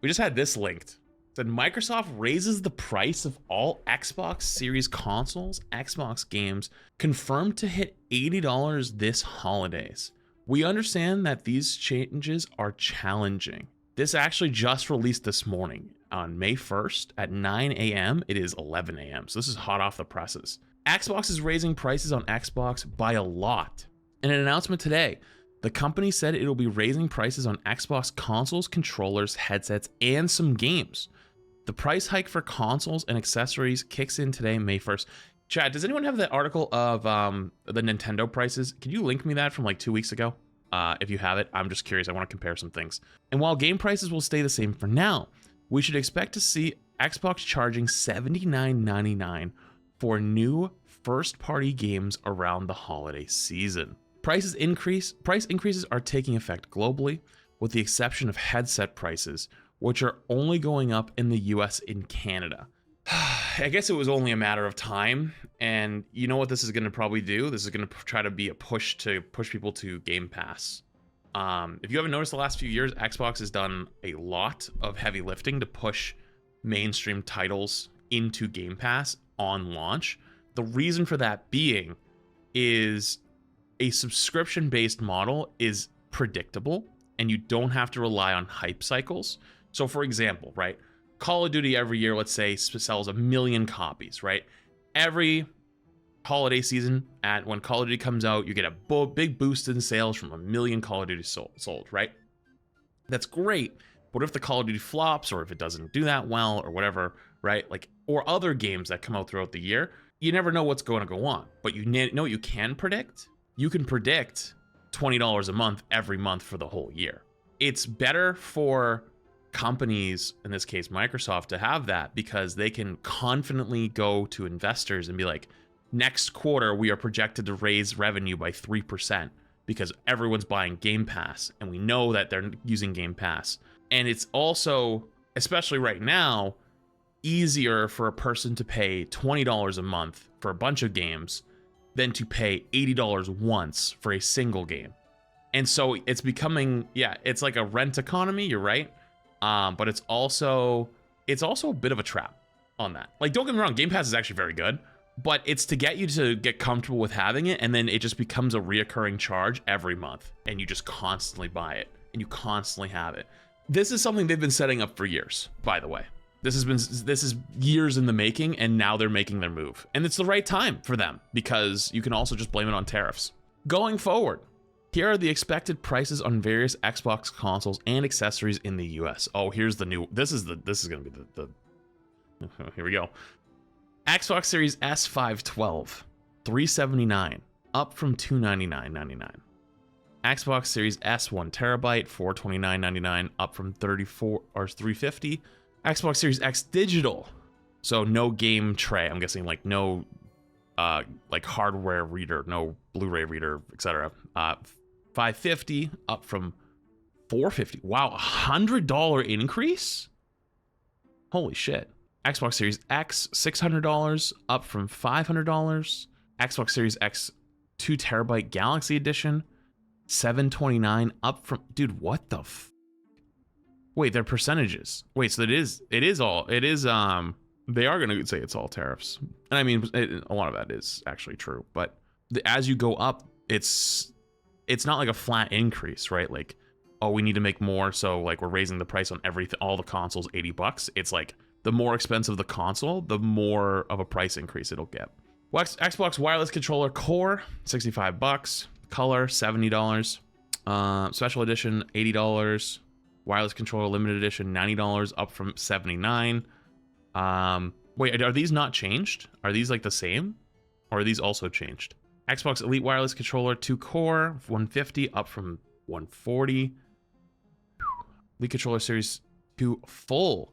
We just had this linked. It said Microsoft raises the price of all Xbox Series consoles, Xbox games, confirmed to hit $80 this holidays. We understand that these changes are challenging. This actually just released this morning on May 1st at 9 a.m. It is 11 a.m. So this is hot off the presses. Xbox is raising prices on Xbox by a lot. In an announcement today, the company said it'll be raising prices on Xbox consoles, controllers, headsets, and some games. The price hike for consoles and accessories kicks in today, May 1st. Chad, does anyone have the article of the Nintendo prices? Can you link me that from like 2 weeks ago? If you have it, I'm just curious. I want to compare some things. And while game prices will stay the same for now, we should expect to see Xbox charging $79.99 for new first-party games around the holiday season. Price increases are taking effect globally, with the exception of headset prices, which are only going up in the US and Canada. I guess it was only a matter of time, and you know what this is going to probably do? This is going to try to be a push people to Game Pass. If you haven't noticed the last few years, Xbox has done a lot of heavy lifting to push mainstream titles into Game Pass on launch. The reason for that being is a subscription-based model is predictable, and you don't have to rely on hype cycles. So for example, right, Call of Duty every year, let's say, sells 1 million copies, right? Every holiday season, when Call of Duty comes out, you get a big boost in sales from 1 million Call of Duty sold, right? That's great. But if the Call of Duty flops, or if it doesn't do that well, or whatever, right? Like, or other games that come out throughout the year, you never know what's going to go on. But you know what you can predict? You can predict $20 a month every month for the whole year. It's better for companies, in this case Microsoft, to have that because they can confidently go to investors and be like, next quarter we are projected to raise revenue by 3% because everyone's buying Game Pass and we know that they're using Game Pass. And it's also, especially right now, easier for a person to pay $20 a month for a bunch of games than to pay $80 once for a single game. And so it's becoming, yeah, it's like a rent economy, you're right. But it's also a bit of a trap on that. Like, don't get me wrong, Game Pass is actually very good, but it's to get you to get comfortable with having it, and then it just becomes a reoccurring charge every month, and you just constantly buy it, and you constantly have it. This is something they've been setting up for years, by the way. This is years in the making, and now they're making their move. And it's the right time for them, because you can also just blame it on tariffs. Going forward, here are the expected prices on various Xbox consoles and accessories in the US. Oh, here's the new, this is gonna be the here we go. Xbox Series S 512, $379, up from $299.99. Xbox Series S 1 terabyte, $429.99, up from $350. Xbox Series X digital, so no game tray. I'm guessing like no like hardware reader, no Blu-ray reader, etc. $550, up from $450. Wow, $100 increase? Holy shit. Xbox Series X, $600, up from $500. Xbox Series X 2 terabyte Galaxy Edition, $729, up from, dude, what the wait, they're percentages. Wait, so they are gonna say it's all tariffs. And I mean, a lot of that is actually true, but as you go up, it's not like a flat increase, right? Like, oh, we need to make more, so like we're raising the price on everything, all the consoles, $80. It's like the more expensive the console, the more of a price increase it'll get. Xbox wireless controller core, $65. Color, $70. Special edition, $80. Wireless controller limited edition, $90, up from $79. Wait, are these not changed? Are these like the same? Or are these also changed? Xbox Elite wireless controller 2 core, $150, up from $140. Elite controller series 2 full,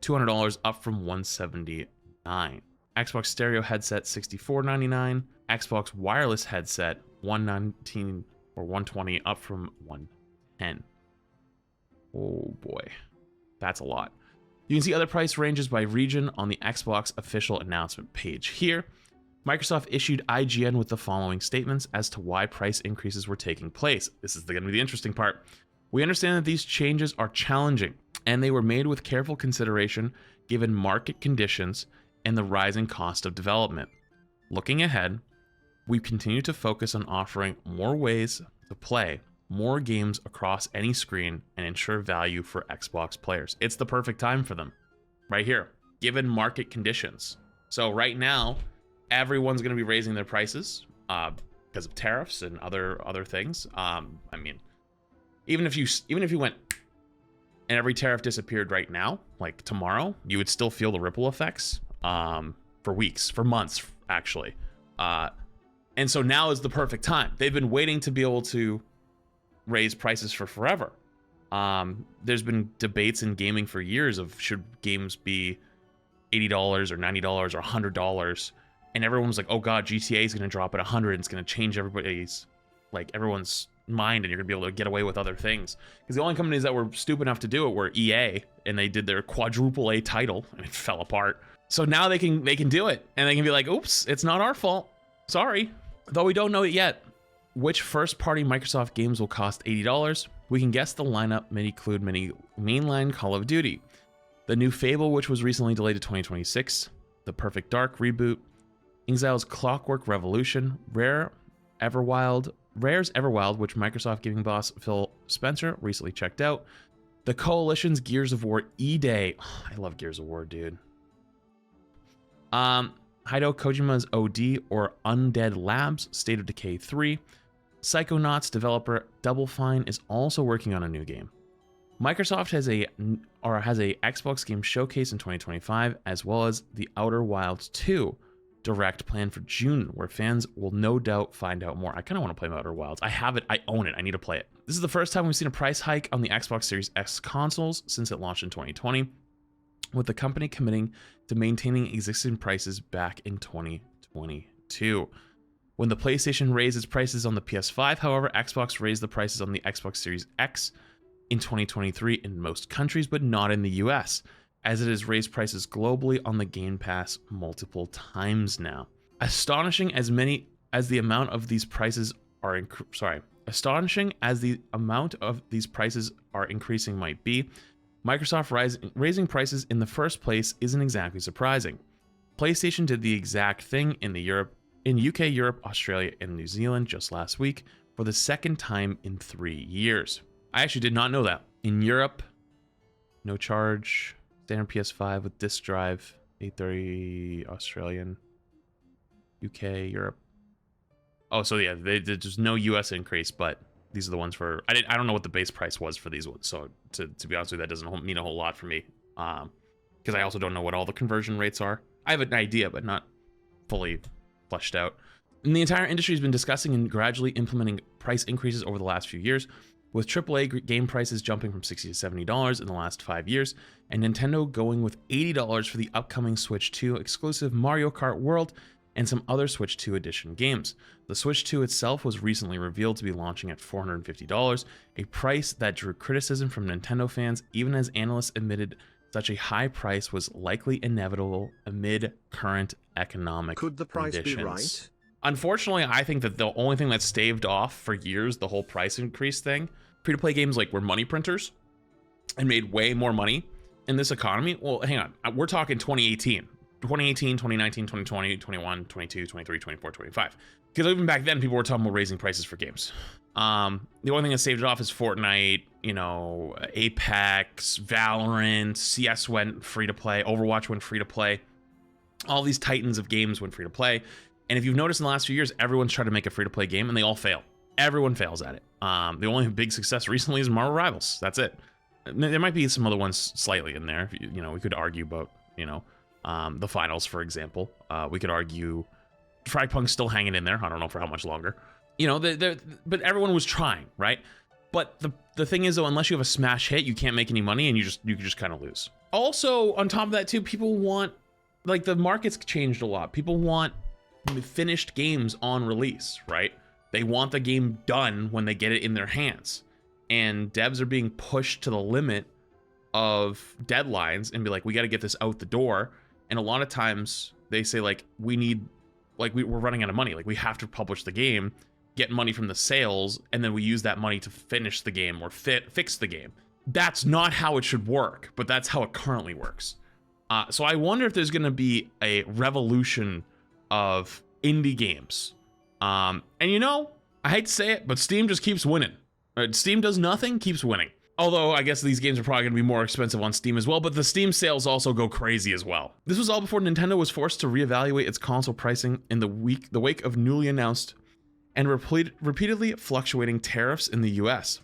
$200, up from $179. Xbox stereo headset, $64.99. Xbox wireless headset, $119 or $120, up from $110. Oh boy, that's a lot. You can see other price ranges by region on the Xbox official announcement page here. Microsoft issued IGN with the following statements as to why price increases were taking place. This is going to be the interesting part. We understand that these changes are challenging and they were made with careful consideration given market conditions and the rising cost of development. Looking ahead, we continue to focus on offering more ways to play more games across any screen and ensure value for Xbox players. It's the perfect time for them, right here, given market conditions. So right now, everyone's going to be raising their prices because of tariffs and other things. I mean, even if you went and every tariff disappeared right now, like tomorrow, you would still feel the ripple effects for weeks, for months, actually. And so now is the perfect time. They've been waiting to be able to raise prices for forever. There's been debates in gaming for years of should games be $80 or $90 or $100, and everyone was like, oh god, GTA is going to drop at 100 and it's going to change everybody's, like, everyone's mind, and you're going to be able to get away with other things. Because the only companies that were stupid enough to do it were EA, and they did their quadruple A title and it fell apart. So now they can do it, and they can be like, oops, it's not our fault, sorry. Though we don't know it yet which first-party Microsoft games will cost $80. We can guess the lineup may include many mainline Call of Duty, the new Fable, which was recently delayed to 2026, the Perfect Dark reboot, Exile's Clockwork Revolution, Rare's Everwild, which Microsoft gaming boss Phil Spencer recently checked out, the Coalition's Gears of War E-Day. Oh, I love Gears of War, dude. Hideo Kojima's OD or Undead Labs State of Decay 3. Psychonauts developer Double Fine is also working on a new game. Microsoft has a Xbox game showcase in 2025, as well as the Outer Wilds 2 direct planned for June, where fans will no doubt find out more. I kind of want to play Outer Wilds. I have it. I own it. I need to play it. This is the first time we've seen a price hike on the Xbox Series X consoles since it launched in 2020, with the company committing to maintaining existing prices back in 2022. When the PlayStation raised its prices on the PS5, however, Xbox raised the prices on the Xbox Series X in 2023 in most countries, but not in the US, as it has raised prices globally on the Game Pass multiple times now. Astonishing as the amount of these prices are increasing might be, Microsoft raising prices in the first place isn't exactly surprising. PlayStation did the exact thing in UK, Europe, Australia, and New Zealand just last week for the second time in 3 years. I actually did not know that. In Europe, no charge, standard PS5 with disc drive, 830 Australian, UK, Europe. Oh, so yeah, there's no US increase, but these are the ones for, I don't know what the base price was for these ones. So to be honest with you, that doesn't mean a whole lot for me. Because I also don't know what all the conversion rates are. I have an idea, but not fully fleshed out. And the entire industry has been discussing and gradually implementing price increases over the last few years, with AAA game prices jumping from $60 to $70 in the last 5 years, and Nintendo going with $80 for the upcoming Switch 2 exclusive Mario Kart World and some other Switch 2 edition games. The Switch 2 itself was recently revealed to be launching at $450, a price that drew criticism from Nintendo fans, even as analysts admitted such a high price was likely inevitable amid current economic conditions. Could the price be right? Unfortunately, I think that the only thing that staved off for years the whole price increase thing, free-to-play games were money printers and made way more money in this economy. Well, hang on. We're talking 2018, 2019, 2020, 21, 22, 23, 24, 25. Because even back then, people were talking about raising prices for games. The only thing that saved it off is Fortnite, Apex, Valorant, CS went free to play, Overwatch went free to play. All these titans of games went free to play. And if you've noticed in the last few years, everyone's tried to make a free to play game and they all fail. Everyone fails at it. The only big success recently is Marvel Rivals. That's it. There might be some other ones slightly in there. We could argue about, the finals, for example. We could argue Fragpunk's still hanging in there. I don't know for how much longer. But everyone was trying, right? But the thing is, though, unless you have a smash hit, you can't make any money, and you can just kind of lose. Also, on top of that, too, people want, the market's changed a lot. People want finished games on release, right? They want the game done when they get it in their hands. And devs are being pushed to the limit of deadlines and be like, we got to get this out the door. And a lot of times they say, we're running out of money. We have to publish the game, get money from the sales, and then we use that money to finish the game or fix the game. That's not how it should work, but that's how it currently works. So I wonder if there's going to be a revolution of indie games. And you know, I hate to say it, but Steam just keeps winning. Steam does nothing, keeps winning. Although I guess these games are probably going to be more expensive on Steam as well, but the Steam sales also go crazy as well. This was all before Nintendo was forced to reevaluate its console pricing in the wake of newly announced and repeatedly fluctuating tariffs in the US.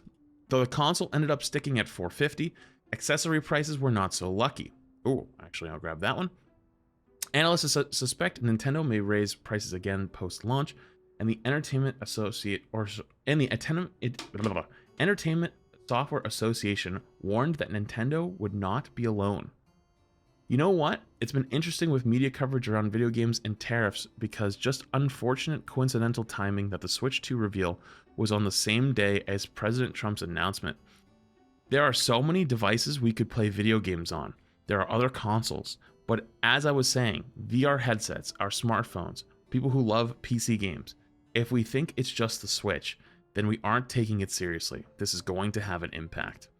Though the console ended up sticking at $450, accessory prices were not so lucky. Oh, actually, I'll grab that one. Analysts suspect Nintendo may raise prices again post-launch, and the Entertainment Software Association warned that Nintendo would not be alone. You know what? It's been interesting with media coverage around video games and tariffs because just unfortunate coincidental timing that the Switch 2 reveal was on the same day as President Trump's announcement. There are so many devices we could play video games on. There are other consoles, but as I was saying, VR headsets, our smartphones, people who love PC games. If we think it's just the Switch, then we aren't taking it seriously. This is going to have an impact.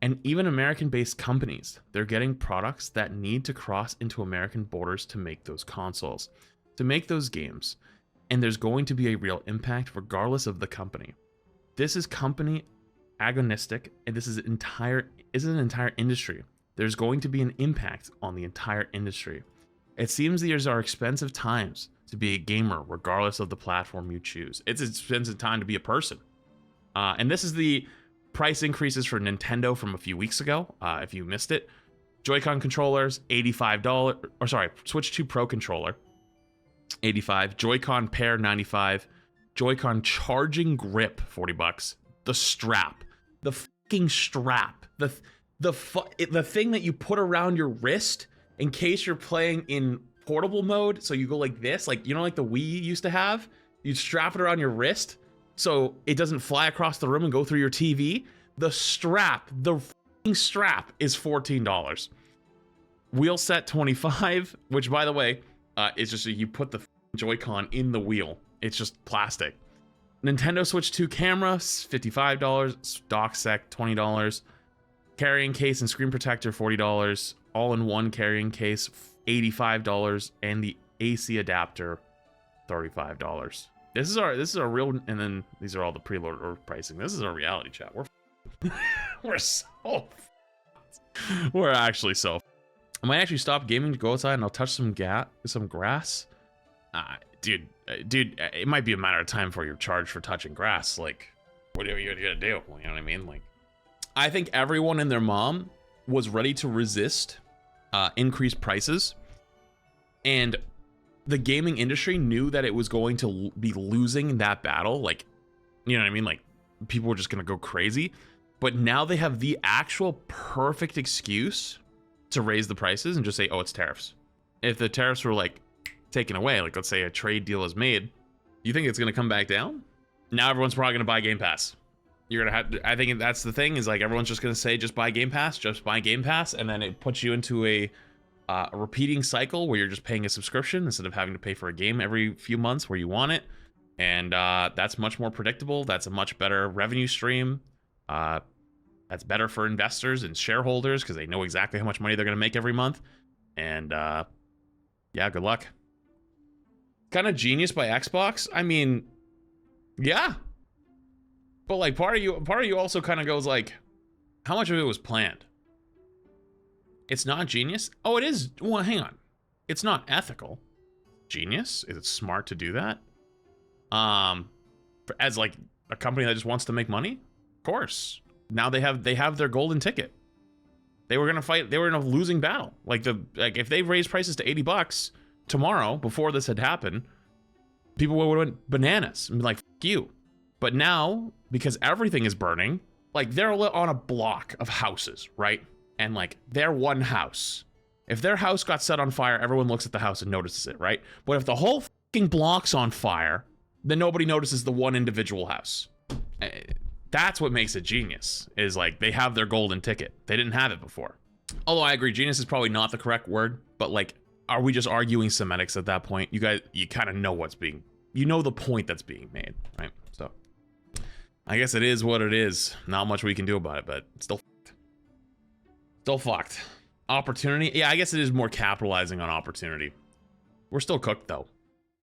And even American-based companies, they're getting products that need to cross into American borders to make those consoles, to make those games. And there's going to be a real impact regardless of the company. This is company agnostic, and this is an entire industry. There's going to be an impact on the entire industry. It seems these are expensive times to be a gamer, regardless of the platform you choose. It's an expensive time to be a person. And this is the price increases for Nintendo from a few weeks ago, if you missed it. Joy-Con controllers, $85, or sorry, Switch 2 Pro controller, $85. Joy-Con pair, $95. Joy-Con charging grip, $40. The strap, the fucking strap, the thing that you put around your wrist in case you're playing in portable mode. So you go like this, like, you know, like the Wii used to have. You'd strap it around your wrist so it doesn't fly across the room and go through your TV. The strap, the fucking strap is $14. Wheel set, $25, which by the way, is just you put the Joy-Con in the wheel. It's just plastic. Nintendo Switch 2 camera, $55. Dock sec, $20. Carrying case and screen protector, $40. All-in-one carrying case, $85. And the AC adapter, $35. This is our real, and then these are all the preload pricing. This is our reality chat. We're actually so. I might actually stop gaming to go outside and I'll touch some grass. Dude, it might be a matter of time before you're charged for touching grass. Like, what are you gonna do? You know what I mean? Like, I think everyone and their mom was ready to resist increased prices, and the gaming industry knew that it was going to be losing that battle. Like, you know what I mean? Like, people were just gonna go crazy, but now they have the actual perfect excuse to raise the prices and just say, oh, it's tariffs. If the tariffs were like taken away, like let's say a trade deal is made, you think it's gonna come back down? Now everyone's probably gonna buy Game Pass. You're gonna have to, I think that's the thing, is like everyone's just gonna say just buy Game Pass, and then it puts you into a repeating cycle where you're just paying a subscription instead of having to pay for a game every few months where you want it. And that's much more predictable. That's a much better revenue stream. That's better for investors and shareholders because they know exactly how much money they're gonna make every month. And yeah, good luck. Kind of genius by Xbox. I mean, yeah. But like part of you also kind of goes like, how much of it was planned? It's not genius. Oh, it is. Well, hang on. It's not ethical. Genius? Is it smart to do that? As like a company that just wants to make money? Of course. Now they have their golden ticket. They were gonna fight. They were in a losing battle. Like if they raised prices to $80 tomorrow before this had happened, people would have went bananas and be like, "Fuck you." But now, because everything is burning, like they're on a block of houses, right? And like their one house, if their house got set on fire, everyone looks at the house and notices it, right? But if the whole fucking block's on fire, then nobody notices the one individual house. That's what makes it genius, is like they have their golden ticket. They didn't have it before. Although I agree, genius is probably not the correct word, but like, are we just arguing semantics at that point? You guys, you kind of know you know the point that's being made, right? So I guess it is what it is. Not much we can do about it, but it's still Still fucked. Opportunity. Yeah, I guess it is more capitalizing on opportunity. We're still cooked though.